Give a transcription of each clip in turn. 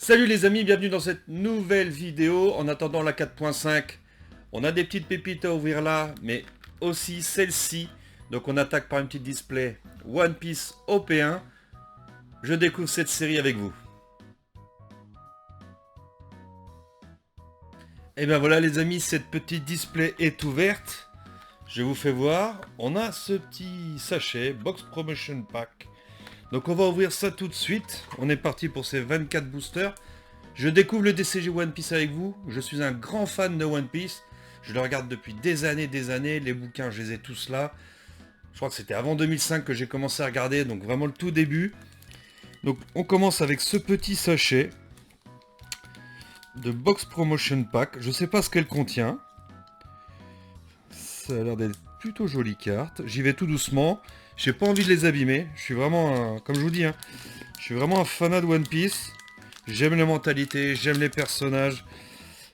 Salut les amis, bienvenue dans cette nouvelle vidéo. En attendant la 4.5, on a des petites pépites à ouvrir là, mais aussi celle-ci. Donc on attaque par une petite display One Piece OP1. Je découvre cette série avec vous. Et bien voilà les amis, cette petite display est ouverte. Je vous fais voir. On a ce petit sachet, Box Promotion Pack. Donc on va ouvrir ça tout de suite. On est parti pour ces 24 boosters. Je découvre le DCG One Piece avec vous. Je suis un grand fan de One Piece. Je le regarde depuis des années. Les bouquins, je les ai tous là. Je crois que c'était avant 2005 que j'ai commencé à regarder, donc vraiment le tout début. Donc on commence avec ce petit sachet de Box Promotion Pack. Je sais pas ce qu'elle contient. Ça a l'air d'être plutôt jolie carte. J'y vais tout doucement. J'ai pas envie de les abîmer. Je suis vraiment, comme je vous dis, je suis vraiment un fanat de One Piece. J'aime les mentalités, j'aime les personnages,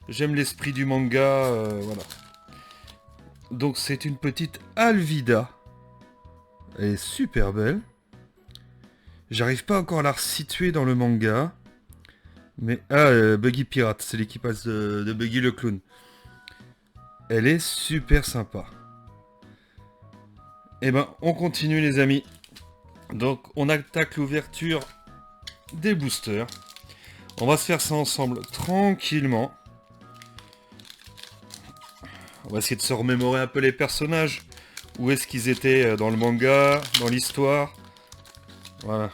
j'aime l'esprit du manga, voilà. Donc c'est une petite Alvida. Elle est super belle. J'arrive pas encore à la resituer dans le manga. Mais... Buggy Pirate, c'est l'équipage de Buggy le Clown. Elle est super sympa. Et ben, on continue les amis. Donc on attaque l'ouverture des boosters. On va se faire ça ensemble tranquillement. On va essayer de se remémorer un peu les personnages. Où est-ce qu'ils étaient dans le manga, dans l'histoire. Voilà.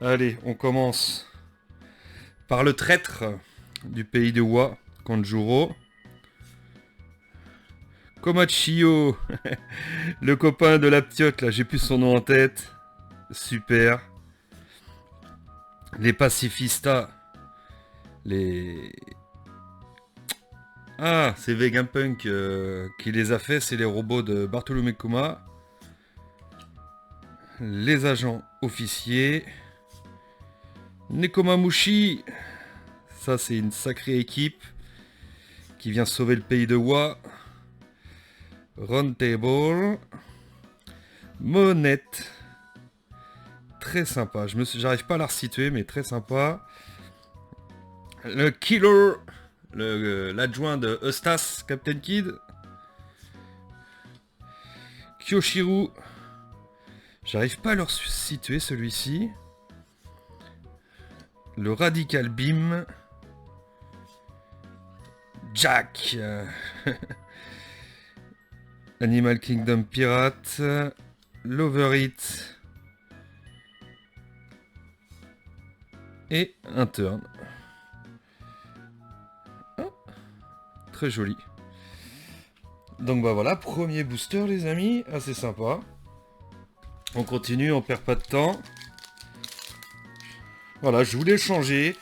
Allez, on commence par le traître du pays de Wa, Kanjuro. Komachio, le copain de la ptiote, là, j'ai plus son nom en tête. Super. Les pacifistas. Les... Ah, c'est Vegapunk qui les a fait, c'est les robots de Bartholomew Kuma. Les agents officiers. Nekomamushi. Ça, c'est une sacrée équipe qui vient sauver le pays de Wa. Roundtable. Monette. Très sympa. J'arrive pas à la resituer, mais très sympa. Le Killer. L'adjoint de Eustace, Captain Kid. Kyoshiru. J'arrive pas à le situer celui-ci. Le Radical Beam. Jack. Animal Kingdom Pirate. L'Overhit. Et un turn. Oh, très joli. Donc bah voilà, premier booster les amis, assez sympa. On continue, on perd pas de temps. Voilà, je voulais changer.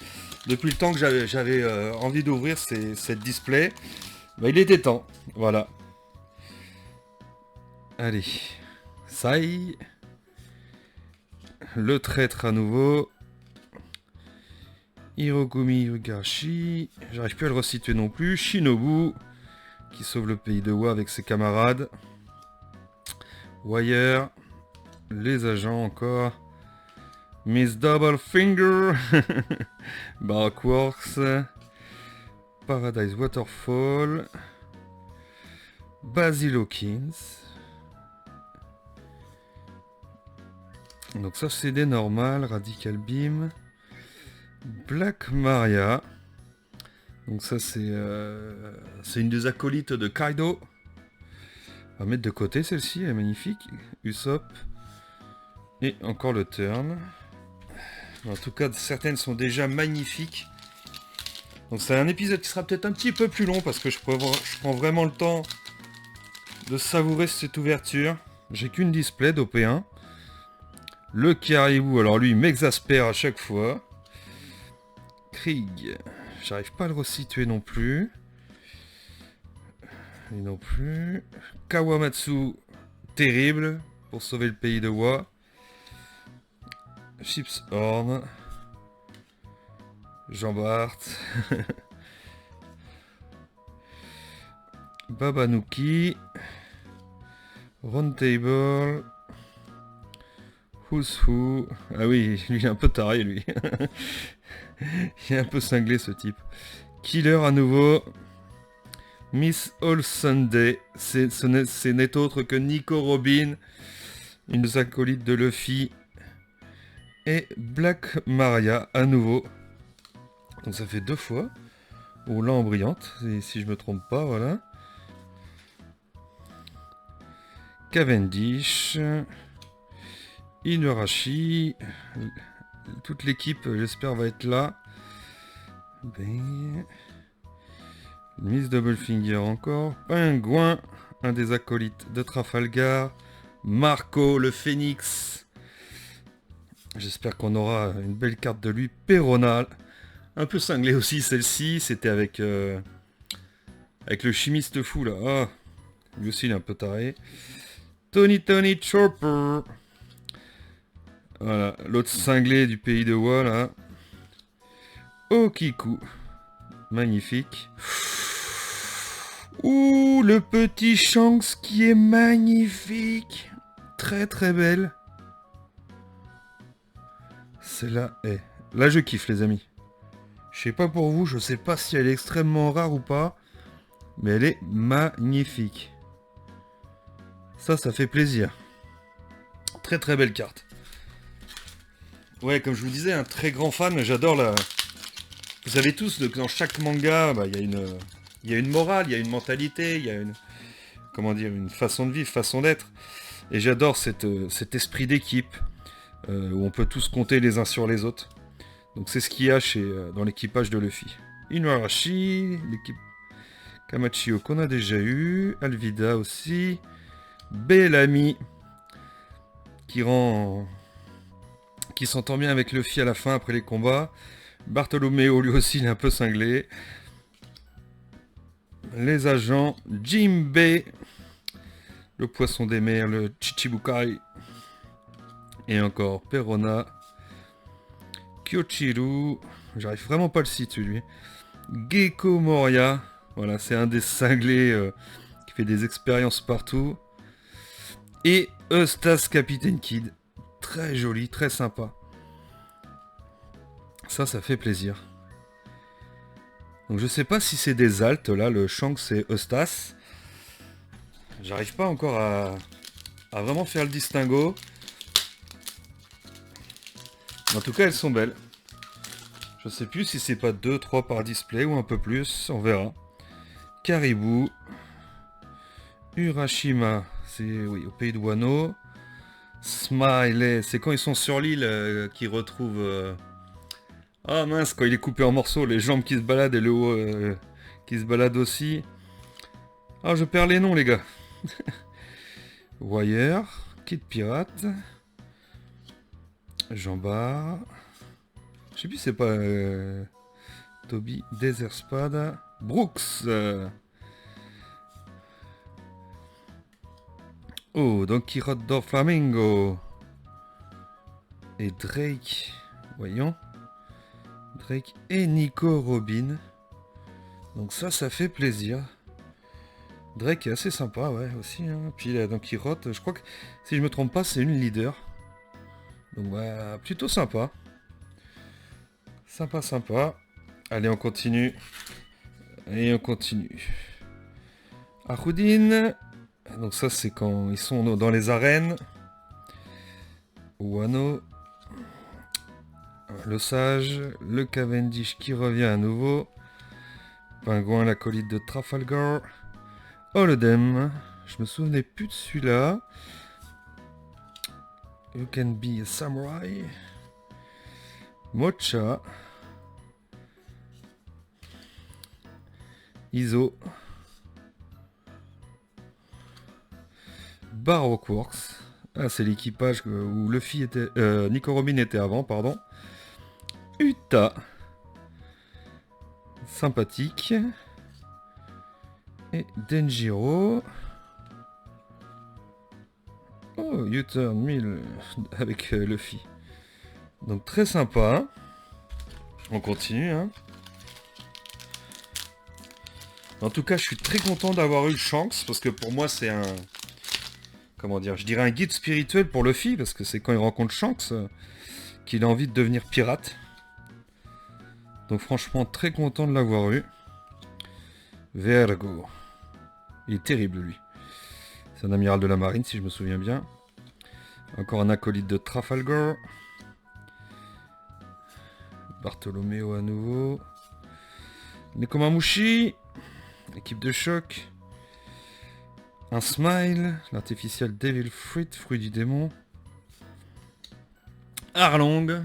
Depuis le temps que j'avais envie d'ouvrir cette display. Bah, il était temps, voilà. Allez, Sai. Le traître à nouveau. Hirokumi Higashi. J'arrive plus à le resituer non plus. Shinobu. Qui sauve le pays de Wa avec ses camarades. Wire. Les agents encore. Miss Double Finger. Barkworks. Paradise Waterfall. Basil Hawkins. Donc ça c'est des normales. Radical Beam. Black Maria. Donc ça c'est une des acolytes de Kaido. On va mettre de côté celle-ci, elle est magnifique. Usopp. Et encore le turn. En tout cas, certaines sont déjà magnifiques. Donc c'est un épisode qui sera peut-être un petit peu plus long parce que je prends vraiment le temps de savourer cette ouverture. J'ai qu'une display d'OP1. Le Caribou, alors lui, il m'exaspère à chaque fois. Krieg, j'arrive pas à le resituer non plus. Et non plus. Kawamatsu, terrible pour sauver le pays de Wa. Chips Horn. Jean Bart. Babanuki. Roundtable. Who's Who. Ah oui, lui il est un peu taré lui. Il est un peu cinglé ce type. Killer à nouveau. Miss All Sunday. Ce n'est autre que Nico Robin. Une des acolytes de Luffy. Et Black Maria à nouveau. Donc ça fait 2 fois. Ou là en brillante, si je me trompe pas, voilà. Cavendish. Inuarashi. Toute l'équipe, j'espère, va être là. Miss Doublefinger encore. Pingouin, un des acolytes de Trafalgar. Marco, le Phénix. J'espère qu'on aura une belle carte de lui. Perona, un peu cinglé aussi celle-ci. C'était avec le chimiste fou là. Ah, lui aussi il est un peu taré. Tony Chopper. Voilà, l'autre cinglé du pays de Wa là. Okiku. Magnifique. Ouh, le petit Shanks qui est magnifique. Très très belle. Celle-là est... Là je kiffe les amis. Je sais pas pour vous, je sais pas si elle est extrêmement rare ou pas. Mais elle est magnifique. Ça fait plaisir. Très très belle carte. Ouais, comme je vous disais, un très grand fan, j'adore la... Vous savez tous que dans chaque manga, il y a une morale, il y a une mentalité, il y a une... Comment dire, une façon de vivre, façon d'être. Et j'adore cet esprit d'équipe, où on peut tous compter les uns sur les autres. Donc c'est ce qu'il y a dans l'équipage de Luffy. Inuarashi, l'équipe Kamachio qu'on a déjà eu, Alvida aussi, Bellamy, qui s'entend bien avec Luffy à la fin après les combats. Bartolomeo lui aussi il est un peu cinglé. Les agents, Jinbei, le poisson des mers, le Chichibukai, et encore Perona, Kyochiru, j'arrive vraiment pas à le situer lui. Gecko Moria, voilà c'est un des cinglés qui fait des expériences partout. Et Eustace Capitaine Kid, très joli, très sympa. Ça fait plaisir. Donc je sais pas si c'est des altes là, le Shanks et Eustace. J'arrive pas encore à vraiment faire le distinguo. En tout cas elles sont belles. Je sais plus si c'est pas 2-3 par display ou un peu plus, on verra. Caribou. Urashima, c'est oui, au pays de Wano. Smiley, c'est quand ils sont sur l'île qu'ils retrouvent... Ah mince, quand il est coupé en morceaux, les jambes qui se baladent et le haut qui se balade aussi. Ah, je perds les noms, les gars. Wire, Kid Pirate, Jambard. Je sais plus, c'est pas Toby, Desert Spada, Brooks. Oh, Don Quijote do Flamingo. Et Drake, voyons. Drake et Nico Robin. Donc ça fait plaisir. Drake est assez sympa, ouais, aussi. Hein. Puis là, Don Quijote, je crois que, si je me trompe pas, c'est une leader. Donc bah, plutôt sympa. Sympa. Allez, on continue. Et on continue. Arudin. Donc ça, c'est quand ils sont dans les arènes. Wano. Le sage. Le Cavendish qui revient à nouveau. Pingouin, l'acolyte de Trafalgar. Holodem. Je me souvenais plus de celui-là. You can be a samurai. Mocha. Iso. Baroque Works. Ah, c'est l'équipage où Luffy était... Nico Robin était avant, pardon. Uta. Sympathique. Et Denjiro. Oh, U-turn 1000 avec Luffy. Donc très sympa. On continue. Hein. En tout cas, je suis très content d'avoir eu le Shanks parce que pour moi, c'est un comment dire, je dirais un guide spirituel pour Luffy, parce que c'est quand il rencontre Shanks qu'il a envie de devenir pirate. Donc franchement, très content de l'avoir eu. Vergo. Il est terrible, lui. C'est un amiral de la marine, si je me souviens bien. Encore un acolyte de Trafalgar. Bartholoméo à nouveau. Nekomamushi. Équipe de choc. Un smile. L'artificiel Devil Fruit, fruit du démon. Arlong.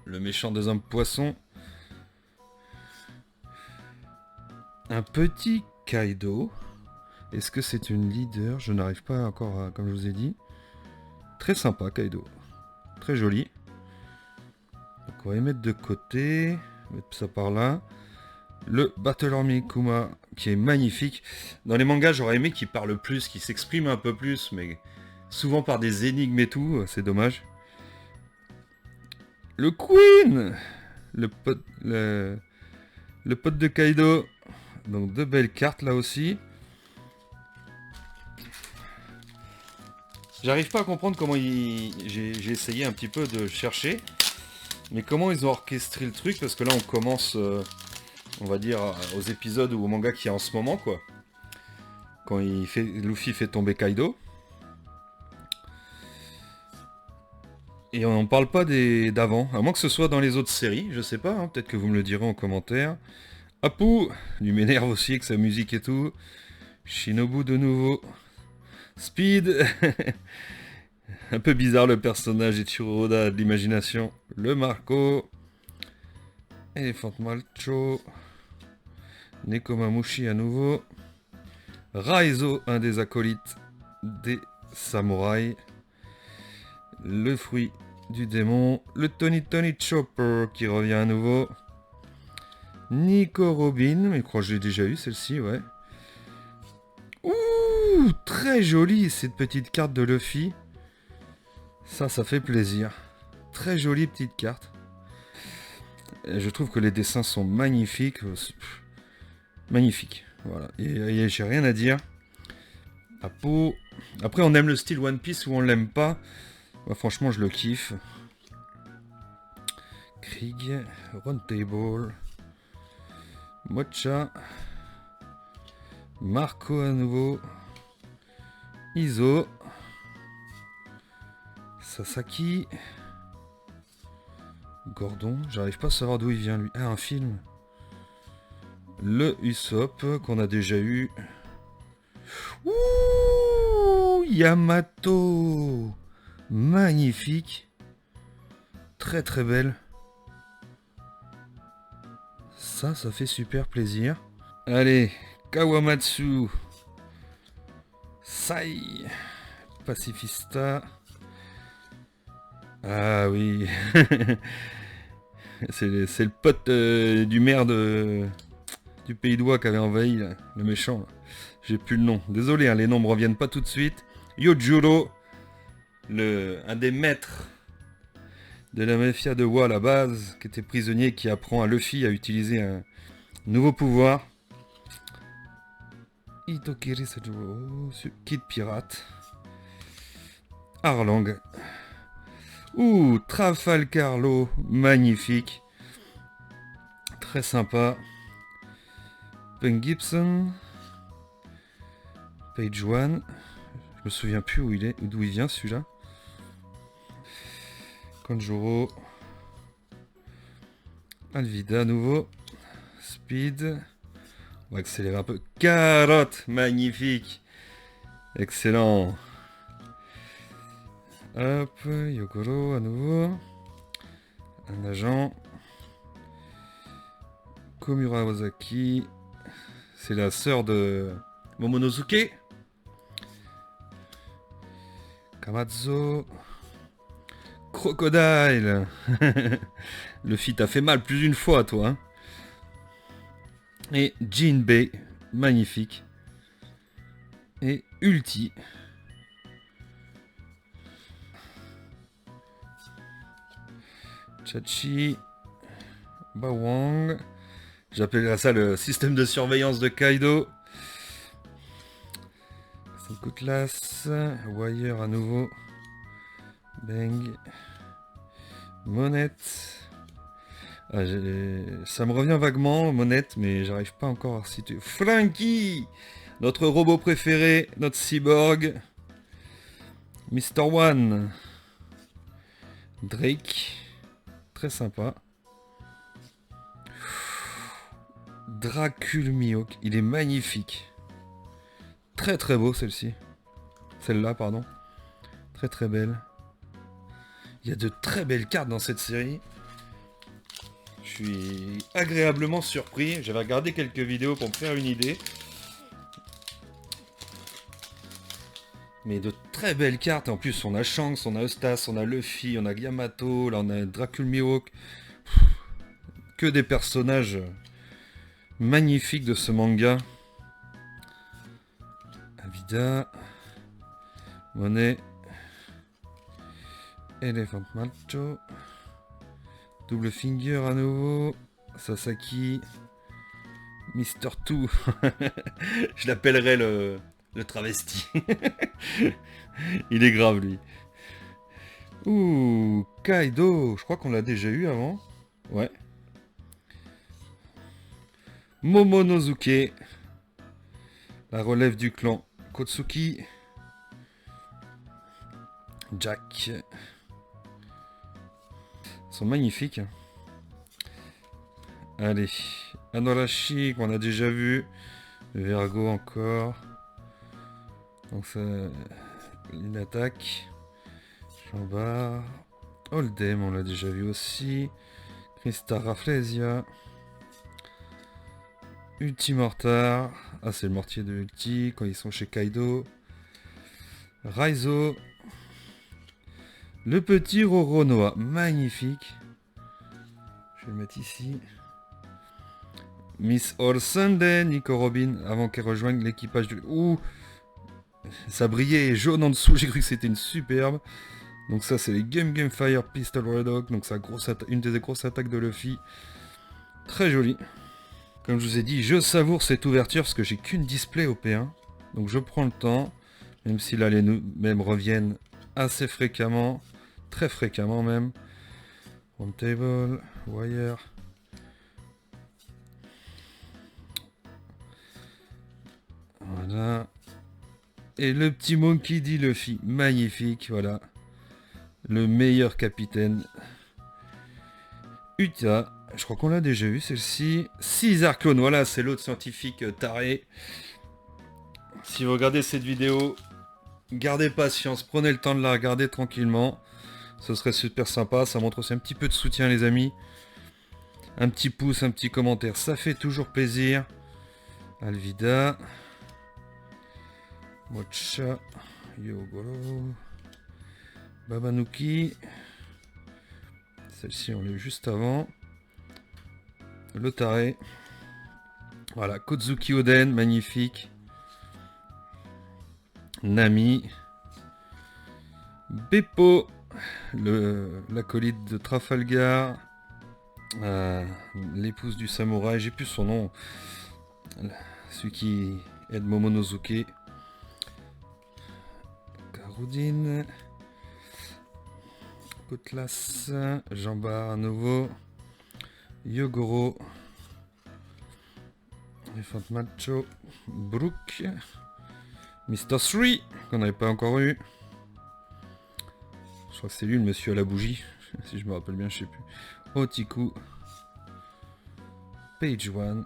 Le méchant des hommes poissons. Un petit Kaido. Est-ce que c'est une leader? Je n'arrive pas encore à, comme je vous ai dit. Très sympa Kaido. Très joli. Donc on va les mettre de côté. Mettre ça par là. Le Battle Army Kuma qui est magnifique. Dans les mangas j'aurais aimé qu'il parle plus, qu'il s'exprime un peu plus. Mais souvent par des énigmes et tout. C'est dommage. Le Queen. Le pote de Kaido. Donc deux belles cartes là aussi. J'arrive pas à comprendre comment j'ai essayé un petit peu de chercher. Mais comment ils ont orchestré le truc, parce que là on commence, on va dire, aux épisodes ou au manga qu'il y a en ce moment, quoi. Quand Luffy fait tomber Kaido. Et on n'en parle pas d'avant, à moins que ce soit dans les autres séries, je sais pas, hein, peut-être que vous me le direz en commentaire. Apu, lui m'énerve aussi avec sa musique et tout. Shinobu de nouveau. Speed. Un peu bizarre le personnage Ichiro Oda de l'imagination. Le Marco. Elephant Malcho. Nekomamushi à nouveau. Raizo, un des acolytes des samouraïs. Le fruit du démon. Le Tony Chopper qui revient à nouveau. Nico Robin, mais je crois que je l'ai déjà eu celle-ci, ouais. Ouh, très jolie cette petite carte de Luffy. Ça fait plaisir. Très jolie petite carte. Et je trouve que les dessins sont magnifiques. Magnifiques. Voilà. Et j'ai rien à dire. Apo. Après, on aime le style One Piece ou on l'aime pas. Moi, franchement, je le kiffe. Krieg. Roundtable. Mocha. Marco à nouveau. Iso. Sasaki. Gordon. J'arrive pas à savoir d'où il vient lui. Ah, un film. Le Usopp qu'on a déjà eu. Ouh, Yamato. Magnifique. Très très belle. Ça fait super plaisir. Allez, Kawamatsu. Sai. Pacifista. Ah oui. c'est le pote du maire du Pays d'Oie qui avait envahi, là, le méchant. Là. J'ai plus le nom. Désolé, hein, les noms me reviennent pas tout de suite. Yojuro. Un des maîtres de la mafia de Wa à la base, qui était prisonnier, qui apprend à Luffy à utiliser un nouveau pouvoir. Itokiri Sajuro, Kid Pirate. Arlong. Ouh, Trafalgarlo, magnifique. Très sympa. Punk Gibson. Page One. Je me souviens plus d'où il vient celui-là. Konjuro. Alvida à nouveau. Speed. On va accélérer un peu. Carotte, magnifique. Excellent. Hop, Yogoro à nouveau. Un agent. Komura Ozaki. C'est la sœur de Momonosuke. Kamazo. Crocodile. Luffy t'a fait mal plus d'une fois, toi. Hein. Et Jinbei. Magnifique. Et Ulti. Chachi. Bawang. J'appellerais ça le système de surveillance de Kaido. Coup de classe. Wire à nouveau. Bang. Monette. Ah, ça me revient vaguement, Monette, mais j'arrive pas encore à situer. Frankie, notre robot préféré, notre cyborg. Mr. One. Drake. Très sympa. Dracul Mihawk. Il est magnifique. Très très beau celle-ci. Celle-là, pardon. Très très belle. Il y a de très belles cartes dans cette série. Je suis agréablement surpris. J'avais regardé quelques vidéos pour me faire une idée. Mais de très belles cartes. En plus, on a Shanks, on a Eustace, on a Luffy, on a Yamato, là on a Dracul Mihawk. Que des personnages magnifiques de ce manga. Avida. Monet. Elephant Macho. Double Finger à nouveau. Sasaki. Mister Two. Je l'appellerai le travesti. Il est grave lui. Ouh, Kaido. Je crois qu'on l'a déjà eu avant. Ouais. Momonosuke. La relève du clan Kotsuki. Jack. Ils sont magnifiques. Allez. Anorashi qu'on a déjà vu. Vergo encore. Donc ça. Une attaque. Chambard. Oldem on l'a déjà vu aussi. Crystal Rafflesia. Ultimortar. Ah c'est le mortier de Ulti quand ils sont chez Kaido. Raizo. Le petit Roronoa. Magnifique. Je vais le mettre ici. Miss All Sunday, Nico Robin, avant qu'elle rejoigne l'équipage du... Ouh, ça brillait jaune en dessous, j'ai cru que c'était une superbe. Donc ça, c'est les Game Fire Pistol Red Hawk, donc ça, une des grosses attaques de Luffy. Très joli. Comme je vous ai dit, je savoure cette ouverture parce que j'ai qu'une display au P1. Donc je prends le temps, même si là les mêmes reviennent assez fréquemment, très fréquemment même. Roundtable, Wire... Voilà. Et le petit Monkey D. Luffy. Magnifique, voilà. Le meilleur capitaine. Uta. Je crois qu'on l'a déjà vu, celle-ci. Caesar Clone. Voilà, c'est l'autre scientifique taré. Si vous regardez cette vidéo, gardez patience. Prenez le temps de la regarder tranquillement. Ce serait super sympa. Ça montre aussi un petit peu de soutien, les amis. Un petit pouce, un petit commentaire. Ça fait toujours plaisir. Alvida. Mocha, Yogoro, Babanuki, celle-ci on l'a eu juste avant, le taré, voilà, Kozuki Oden, magnifique, Nami, Beppo, l'acolyte de Trafalgar, l'épouse du samouraï, j'ai plus son nom, celui qui aide Momonosuke, Karudin, Cutlass, Jambar à nouveau, Yogoro, Elephant Macho, Brook, Mr. 3, qu'on n'avait pas encore eu. Je crois que c'est lui le monsieur à la bougie, si je me rappelle bien, je sais plus. Otiku, Page 1.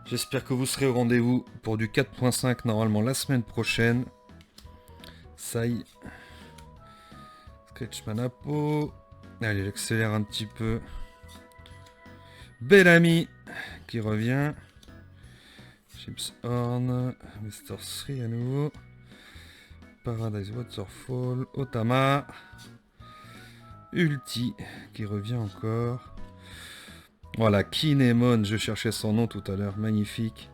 J'espère que vous serez au rendez-vous pour du 4.5 normalement la semaine prochaine. Sai. Scratch Manapo. Allez, j'accélère un petit peu. Bellamy qui revient. Chips Horn. Mr. 3 à nouveau. Paradise Waterfall. Otama. Ulti qui revient encore. Voilà, Kinemon, je cherchais son nom tout à l'heure. Magnifique.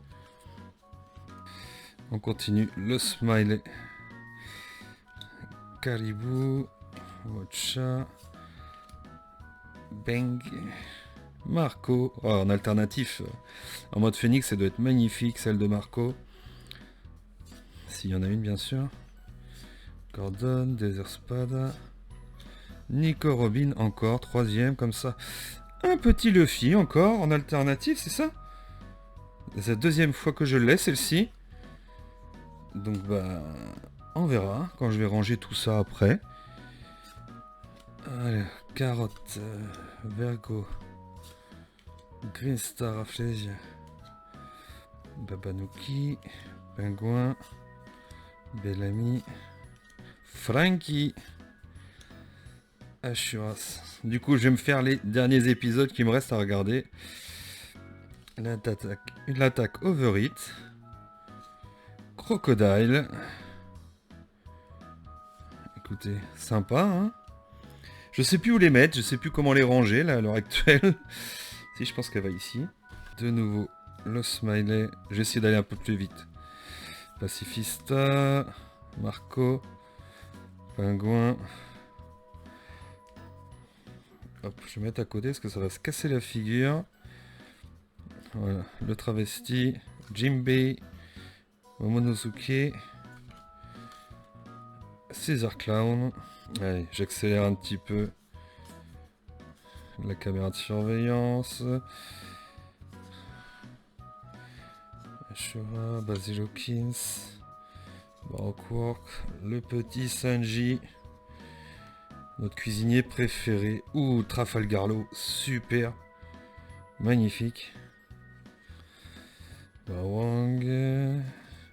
On continue. Le Smiley. Caribou. Mocha. Bang. Marco. Oh, en alternatif. En mode Phoenix, ça doit être magnifique, celle de Marco. S'il y en a une, bien sûr. Gordon, Desert Spada. Nico Robin, encore. 3ème, comme ça. Un petit Luffy, encore, en alternative, c'est ça? C'est la 2ème fois que je l'ai, celle-ci. Donc, bah... on verra, quand je vais ranger tout ça après. Allez, carotte, Vergo. Green Star, Rafflesia. Babanuki. Pingouin. Bellamy. Frankie. Assuras. Du coup, je vais me faire les derniers épisodes qui me restent à regarder. L'attaque Overeat. Crocodile. Écoutez, sympa, hein. Je sais plus où les mettre, je sais plus comment les ranger là à l'heure actuelle. Si, je pense qu'elle va ici. De nouveau, le smiley. J'essaie d'aller un peu plus vite. Pacifista. Marco. Pingouin. Hop, je vais mettre à côté parce que ça va se casser la figure. Voilà, le travesti, Jimbei, Momonosuke, César Clown. Allez, j'accélère un petit peu. La caméra de surveillance. Ashura, Basil Hawkins, Baroquework, le petit Sanji. Notre cuisinier préféré. Ouh, Trafalgarlo, super. Magnifique. Bawang.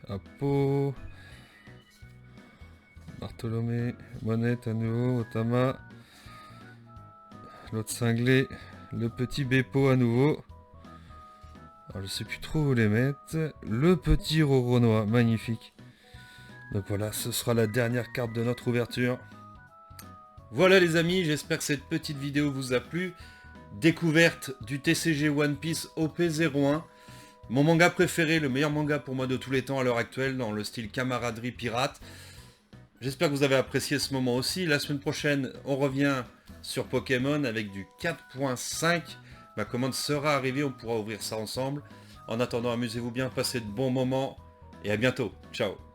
Apo. Bartholomé. Monette à nouveau. Otama. L'autre cinglé. Le petit Beppo à nouveau. Alors, je sais plus trop où les mettre. Le petit Roronoa. Magnifique. Donc voilà, ce sera la dernière carte de notre ouverture. Voilà les amis, j'espère que cette petite vidéo vous a plu. Découverte du TCG One Piece OP01. Mon manga préféré, le meilleur manga pour moi de tous les temps à l'heure actuelle, dans le style camaraderie pirate. J'espère que vous avez apprécié ce moment aussi. La semaine prochaine, on revient sur Pokémon avec du 4.5. Ma commande sera arrivée, on pourra ouvrir ça ensemble. En attendant, amusez-vous bien, passez de bons moments et à bientôt. Ciao.